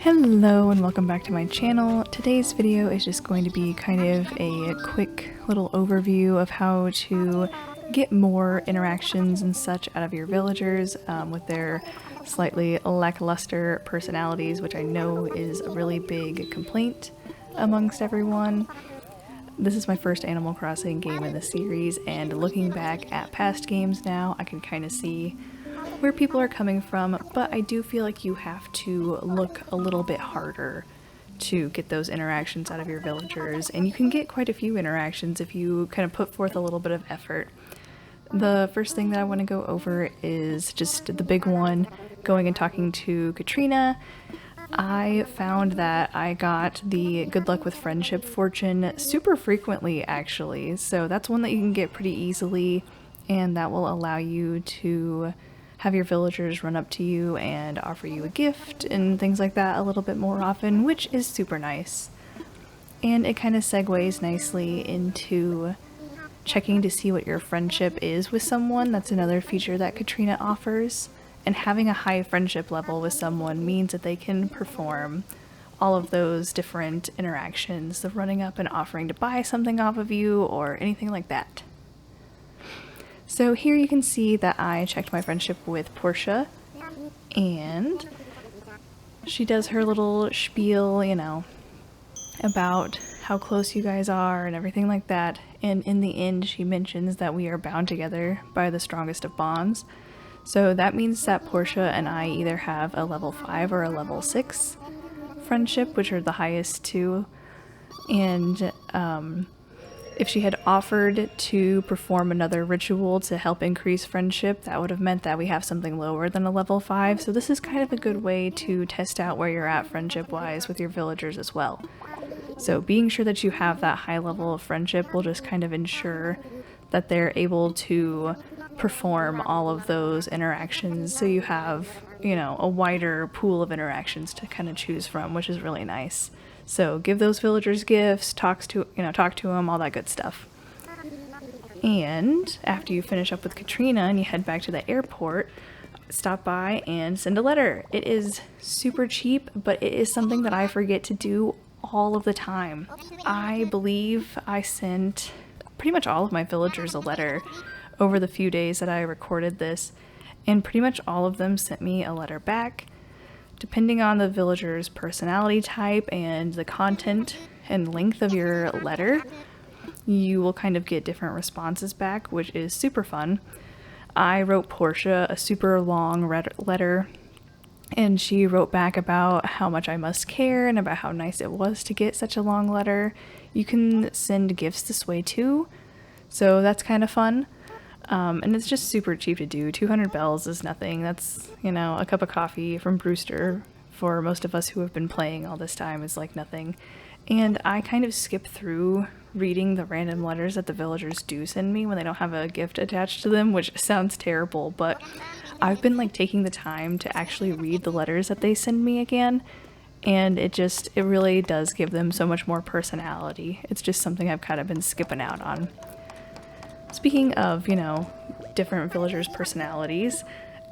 Hello and welcome back to my channel. Today's video is just going to be kind of a quick little overview of how to get more interactions and such out of your villagers with their slightly lackluster personalities, which I know is a really big complaint amongst everyone. This is my first Animal Crossing game in the series, and looking back at past games now, I can kind of see where people are coming from, but I do feel like you have to look a little bit harder to get those interactions out of your villagers, and you can get quite a few interactions if you kind of put forth a little bit of effort. The first thing that I want to go over is just the big one, going and talking to Katrina. I found that I got the good luck with friendship fortune super frequently actually, so that's one that you can get pretty easily, and that will allow you to have your villagers run up to you and offer you a gift and things like that a little bit more often, which is super nice. And it kind of segues nicely into checking to see what your friendship is with someone. That's another feature that Katrina offers. And having a high friendship level with someone means that they can perform all of those different interactions, the running up and offering to buy something off of you or anything like that. So here you can see that I checked my friendship with Portia, and she does her little spiel, you know, about how close you guys are and everything like that, and in the end she mentions that we are bound together by the strongest of bonds. So that means that Portia and I either have a level 5 or a level 6 friendship, which are the highest two, and if she had offered to perform another ritual to help increase friendship, that would have meant that we have something lower than a level 5, so this is kind of a good way to test out where you're at friendship-wise with your villagers as well. So being sure that you have that high level of friendship will just kind of ensure that they're able to perform all of those interactions, so you have, you know, a wider pool of interactions to kind of choose from, which is really nice. So give those villagers gifts, talk to them, all that good stuff. And after you finish up with Katrina and you head back to the airport, stop by and send a letter. It is super cheap, but it is something that I forget to do all of the time. I believe I sent pretty much all of my villagers a letter over the few days that I recorded this, and pretty much all of them sent me a letter back. Depending on the villager's personality type and the content and length of your letter, you will kind of get different responses back, which is super fun. I wrote Portia a super long letter, and she wrote back about how much I must care and about how nice it was to get such a long letter. You can send gifts this way too, so that's kind of fun. And it's just super cheap to do. 200 bells is nothing. That's, you know, a cup of coffee from Brewster for most of us who have been playing all this time is like nothing. And I kind of skip through reading the random letters that the villagers do send me when they don't have a gift attached to them, which sounds terrible, but I've been like taking the time to actually read the letters that they send me again, and it really does give them so much more personality. It's just something I've kind of been skipping out on. Speaking of, you know, different villagers' personalities,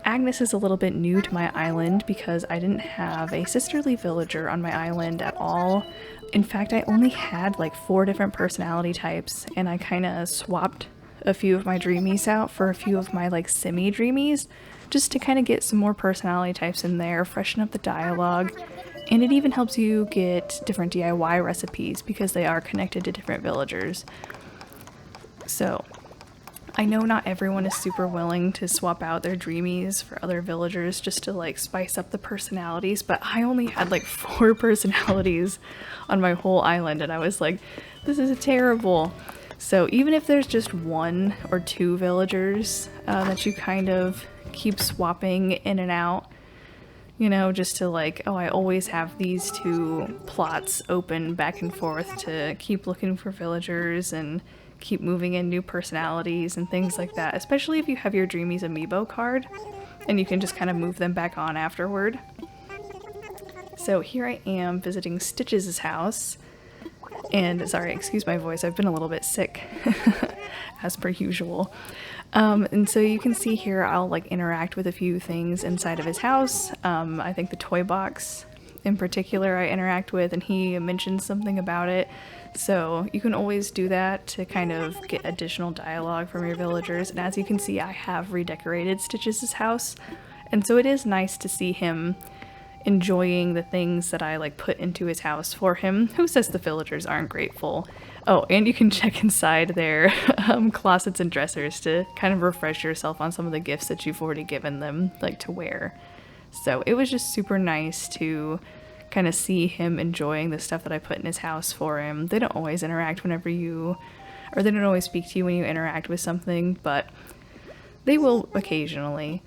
Agnes is a little bit new to my island because I didn't have a sisterly villager on my island at all. In fact, I only had like 4 different personality types, and I kind of swapped a few of my dreamies out for a few of my like semi-dreamies, just to kind of get some more personality types in there, freshen up the dialogue, and it even helps you get different DIY recipes because they are connected to different villagers. So I know not everyone is super willing to swap out their dreamies for other villagers just to like spice up the personalities, but I only had like 4 personalities on my whole island, and I was like, this is terrible. So even if there's just 1 or 2 villagers that you kind of keep swapping in and out, you know, just to like, oh, I always have these 2 plots open back and forth to keep looking for villagers and keep moving in new personalities and things like that, especially if you have your Dreamies amiibo card and you can just kind of move them back on afterward. So here I am visiting Stitch's house, and sorry, excuse my voice, I've been a little bit sick as per usual. And so you can see here I'll like interact with a few things inside of his house. I think the toy box in particular I interact with, and he mentions something about it. So you can always do that to kind of get additional dialogue from your villagers. And as you can see, I have redecorated Stitch's house, and so it is nice to see him enjoying the things that I like put into his house for him. Who says the villagers aren't grateful? Oh, and you can check inside their closets and dressers to kind of refresh yourself on some of the gifts that you've already given them, like to wear. So it was just super nice to kind of see him enjoying the stuff that I put in his house for him. They don't always interact whenever you, or they don't always speak to you when you interact with something, but they will occasionally.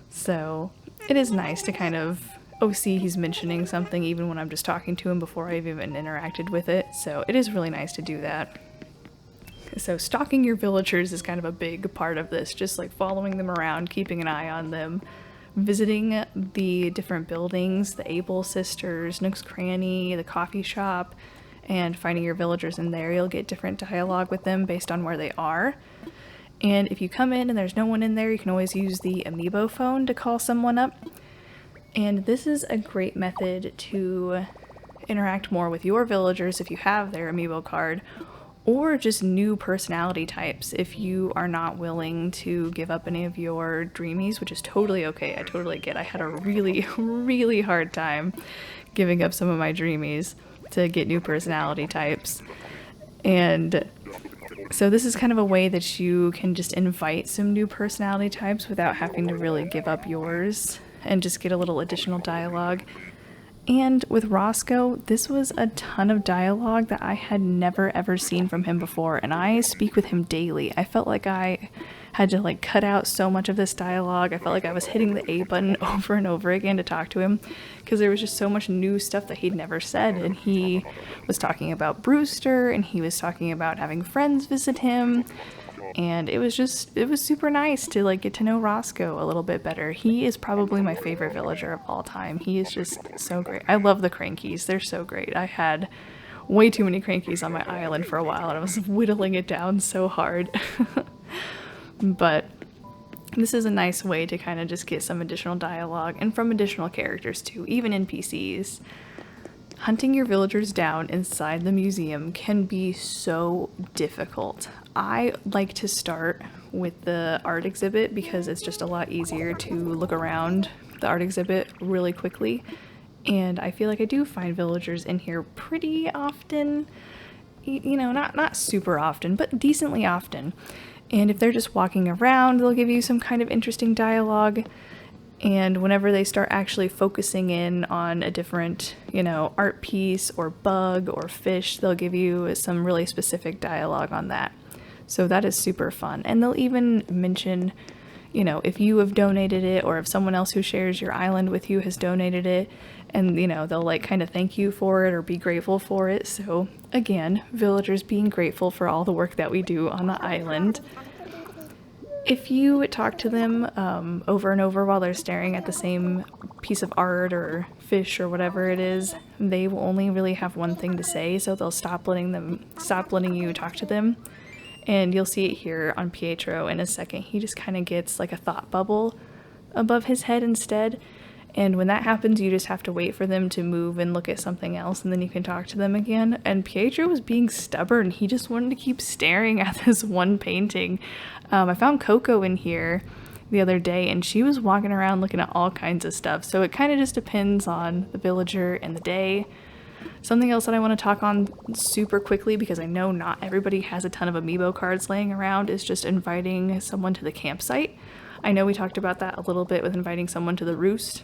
So it is nice to kind of, oh, see, he's mentioning something even when I'm just talking to him before I've even interacted with it. So it is really nice to do that. So stalking your villagers is kind of a big part of this, just like following them around, keeping an eye on them, visiting the different buildings, the Able Sisters, Nook's Cranny, the coffee shop, and finding your villagers in there. You'll get different dialogue with them based on where they are. And if you come in and there's no one in there, you can always use the amiibo phone to call someone up. And this is a great method to interact more with your villagers if you have their amiibo card, or just new personality types if you are not willing to give up any of your dreamies, which is totally okay. I totally get. I had a really, really hard time giving up some of my dreamies to get new personality types. And so this is kind of a way that you can just invite some new personality types without having to really give up yours and just get a little additional dialogue. And with Roscoe, this was a ton of dialogue that I had never ever seen from him before, and I speak with him daily. I felt like I had to like cut out so much of this dialogue. I felt like I was hitting the A button over and over again to talk to him because there was just so much new stuff that he'd never said. And he was talking about Brewster, and he was talking about having friends visit him. And it was super nice to like get to know Roscoe a little bit better. He is probably my favorite villager of all time. He is just so great. I love the Crankies. They're so great. I had way too many Crankies on my island for a while, and I was whittling it down so hard. But this is a nice way to kind of just get some additional dialogue, and from additional characters too, even NPCs. Hunting your villagers down inside the museum can be so difficult. I like to start with the art exhibit because it's just a lot easier to look around the art exhibit really quickly. And I feel like I do find villagers in here pretty often. You know, not super often, but decently often. And if they're just walking around, they'll give you some kind of interesting dialogue. And whenever they start actually focusing in on a different, you know, art piece or bug or fish, they'll give you some really specific dialogue on that. So that is super fun. And they'll even mention, you know, if you have donated it or if someone else who shares your island with you has donated it, and, you know, they'll like kind of thank you for it or be grateful for it. So again, villagers being grateful for all the work that we do on the island. If you talk to them over and over while they're staring at the same piece of art or fish or whatever it is, they will only really have one thing to say, so they'll stop letting you talk to them. And you'll see it here on Pietro in a second. He just kind of gets like a thought bubble above his head instead. And when that happens, you just have to wait for them to move and look at something else, and then you can talk to them again. And Pietro was being stubborn. He just wanted to keep staring at this one painting. I found Coco in here the other day, and she was walking around looking at all kinds of stuff. So it kind of just depends on the villager and the day. Something else that I want to talk on super quickly, because I know not everybody has a ton of amiibo cards laying around, is just inviting someone to the campsite. I know we talked about that a little bit with inviting someone to the roost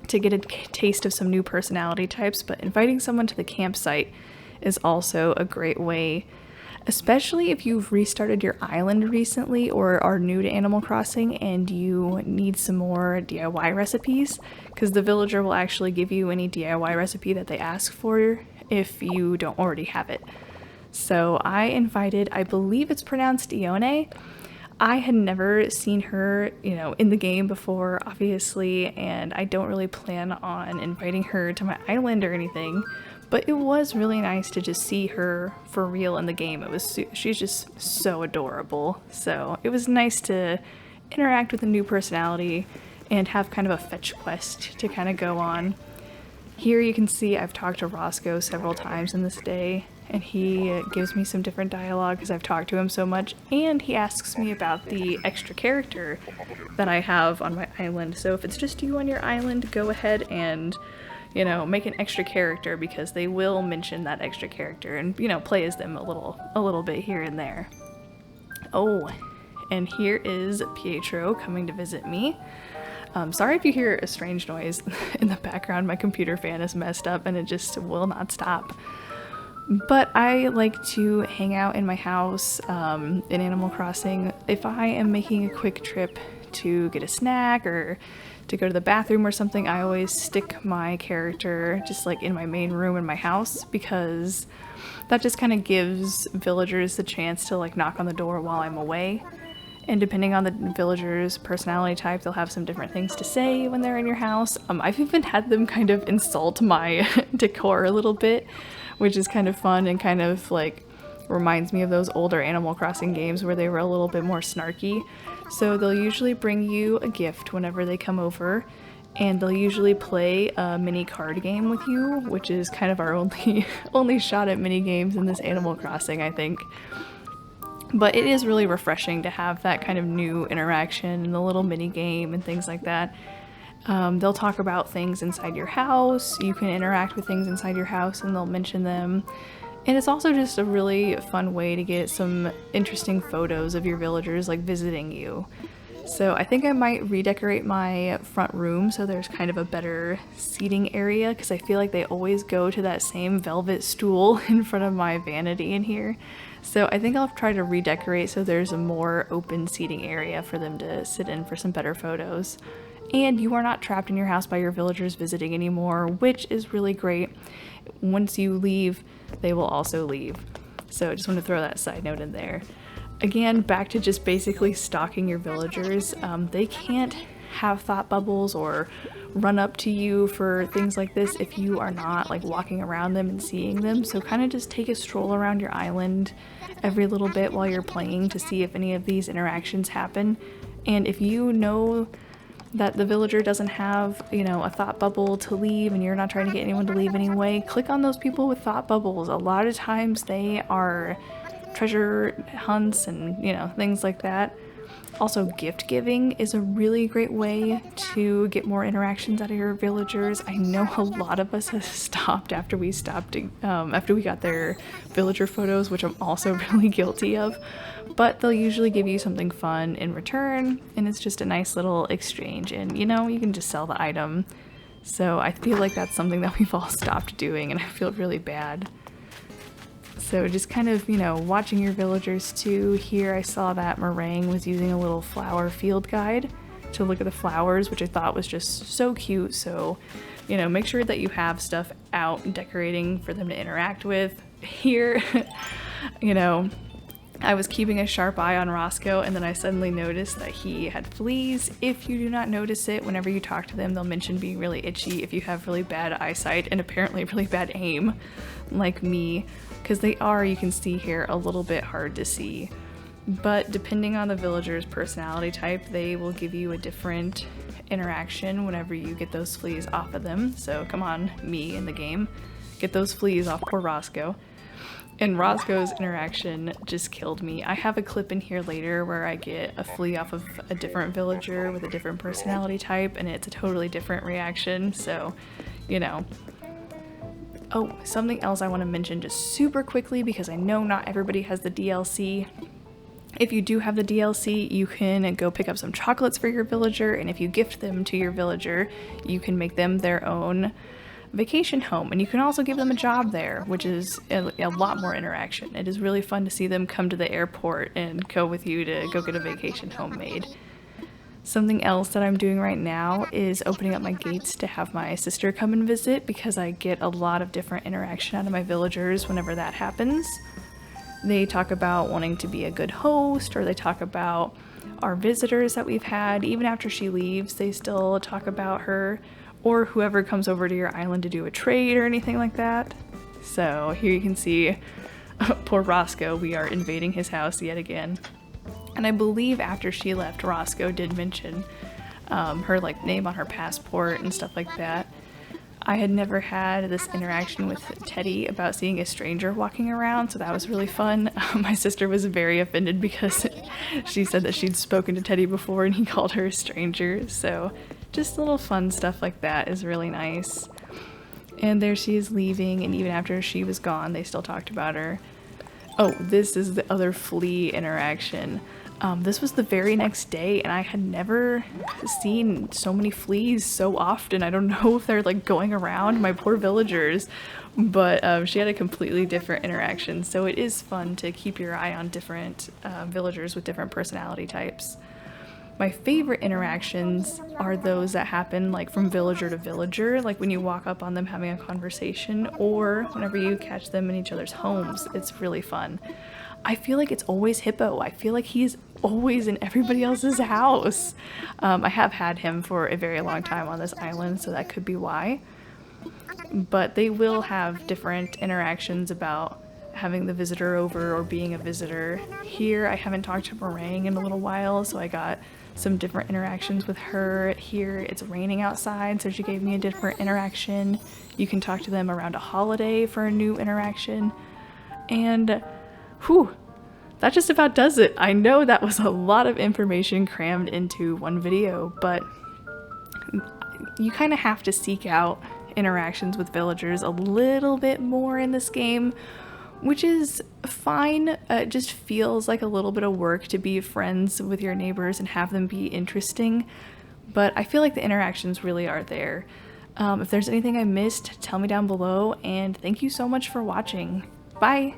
to get a taste of some new personality types, but inviting someone to the campsite is also a great way, especially if you've restarted your island recently or are new to Animal Crossing and you need some more DIY recipes, because the villager will actually give you any DIY recipe that they ask for if you don't already have it. So I invited, I believe it's pronounced Ione. I had never seen her, you know, in the game before, obviously, and I don't really plan on inviting her to my island or anything, but it was really nice to just see her for real in the game. She's just so adorable, so it was nice to interact with a new personality and have kind of a fetch quest to kind of go on. Here you can see I've talked to Roscoe several times in this day, and he gives me some different dialogue because I've talked to him so much, and he asks me about the extra character that I have on my island. So if it's just you on your island, go ahead and, you know, make an extra character, because they will mention that extra character and, you know, play as them a little bit here and there. Oh, and here is Pietro coming to visit me. Sorry if you hear a strange noise in the background. My computer fan is messed up and it just will not stop. But I like to hang out in my house in Animal Crossing. If I am making a quick trip to get a snack or to go to the bathroom or something, I always stick my character just like in my main room in my house, because that just kind of gives villagers the chance to like knock on the door while I'm away. And depending on the villager's personality type, they'll have some different things to say when they're in your house. I've even had them kind of insult my decor a little bit, which is kind of fun and kind of like reminds me of those older Animal Crossing games where they were a little bit more snarky. So they'll usually bring you a gift whenever they come over, and they'll usually play a mini card game with you, which is kind of our only shot at mini games in this Animal Crossing, I think. But it is really refreshing to have that kind of new interaction and the little mini game and things like that. They'll talk about things inside your house. You can interact with things inside your house and they'll mention them. And it's also just a really fun way to get some interesting photos of your villagers like visiting you. So I think I might redecorate my front room so there's kind of a better seating area, because I feel like they always go to that same velvet stool in front of my vanity in here. So I think I'll try to redecorate so there's a more open seating area for them to sit in for some better photos. And you are not trapped in your house by your villagers visiting anymore, which is really great. Once you leave, they will also leave. So I just want to throw that side note in there. Again, back to just basically stalking your villagers. They can't have thought bubbles or run up to you for things like this if you are not like walking around them and seeing them. So kind of just take a stroll around your island every little bit while you're playing to see if any of these interactions happen. And if you know that the villager doesn't have, you know, a thought bubble to leave and you're not trying to get anyone to leave anyway, click on those people with thought bubbles. A lot of times they are treasure hunts and, you know, things like that. Also, gift giving is a really great way to get more interactions out of your villagers. I know a lot of us have stopped after we got their villager photos, which I'm also really guilty of. But they'll usually give you something fun in return, and it's just a nice little exchange. And you know, you can just sell the item. So I feel like that's something that we've all stopped doing, and I feel really bad. So just kind of, you know, watching your villagers too. Here I saw that Meringue was using a little flower field guide to look at the flowers, which I thought was just so cute. So, you know, make sure that you have stuff out and decorating for them to interact with. Here, you know, I was keeping a sharp eye on Roscoe, and then I suddenly noticed that he had fleas. If you do not notice it, whenever you talk to them, they'll mention being really itchy if you have really bad eyesight and apparently really bad aim, like me, because they are, you can see here, a little bit hard to see. But depending on the villager's personality type, they will give you a different interaction whenever you get those fleas off of them. So come on, me in the game, get those fleas off poor Roscoe. And Roscoe's interaction just killed me. I have a clip in here later where I get a flea off of a different villager with a different personality type, and it's a totally different reaction, so, you know. Oh, something else I want to mention just super quickly, because I know not everybody has the DLC. If you do have the DLC, you can go pick up some chocolates for your villager, and if you gift them to your villager, you can make them their own vacation home, and you can also give them a job there, which is a lot more interaction. It is really fun to see them come to the airport and go with you to go get a vacation home made. Something else that I'm doing right now is opening up my gates to have my sister come and visit, because I get a lot of different interaction out of my villagers whenever that happens. They talk about wanting to be a good host, or they talk about our visitors that we've had. Even after she leaves, they still talk about her, or whoever comes over to your island to do a trade or anything like that. So here you can see poor Roscoe, we are invading his house yet again. And I believe after she left, Roscoe did mention her like name on her passport and stuff like that. I had never had this interaction with Teddy about seeing a stranger walking around, so that was really fun. My sister was very offended because she said that she'd spoken to Teddy before and he called her a stranger, so just little fun stuff like that is really nice. And there she is leaving, and even after she was gone, they still talked about her. Oh, this is the other flea interaction. This was the very next day, and I had never seen so many fleas so often. I don't know if they're like going around, my poor villagers, but she had a completely different interaction. So it is fun to keep your eye on different villagers with different personality types. My favorite interactions are those that happen like from villager to villager, like when you walk up on them having a conversation, or whenever you catch them in each other's homes. It's really fun. I feel like it's always Hippo. I feel like he's always in everybody else's house. I have had him for a very long time on this island, so that could be why. But they will have different interactions about having the visitor over or being a visitor. Here, I haven't talked to Meringue in a little while, so I got some different interactions with her. Here, it's raining outside, so she gave me a different interaction. You can talk to them around a holiday for a new interaction. And whew, that just about does it. I know that was a lot of information crammed into one video, but you kind of have to seek out interactions with villagers a little bit more in this game, which is fine. It just feels like a little bit of work to be friends with your neighbors and have them be interesting, but I feel like the interactions really are there. If there's anything I missed, tell me down below, and thank you so much for watching. Bye!